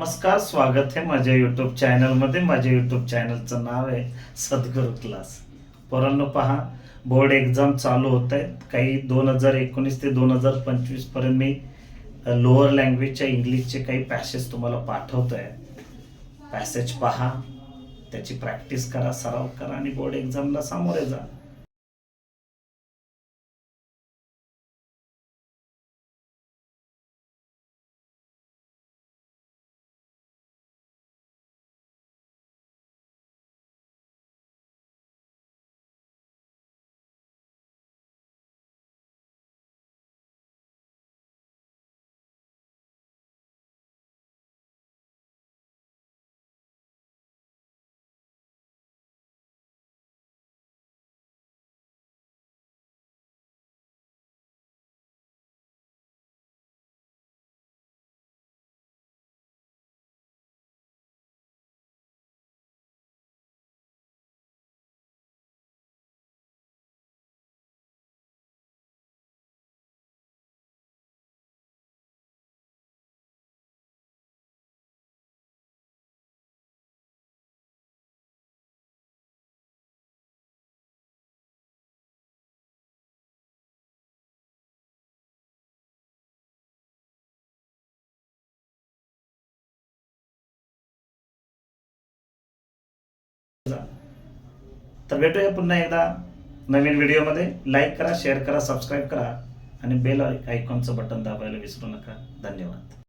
नमस्कार, स्वागत आहे माझ्या यूट्यूब चॅनलमध्ये. माझ्या यूट्यूब चॅनलचं नाव आहे सद्गुरू क्लास. पोरांनो पहा, बोर्ड एक्झाम चालू होत आहेत. काही 2019 ते 2025 पर्यंत मी लोअर लँग्वेजच्या इंग्लिशचे काही पॅसेज तुम्हाला पाठवतो आहे. पॅसेज पहा, त्याची प्रॅक्टिस करा, सराव करा आणि बोर्ड एक्झामला सामोरे जा. तर भेटूया पुन्हा एकदा नवीन व्हिडिओमध्ये. लाईक करा, शेअर करा, सबस्क्राईब करा आणि बेल आयकॉनचं बटन दाबायला विसरू नका. धन्यवाद.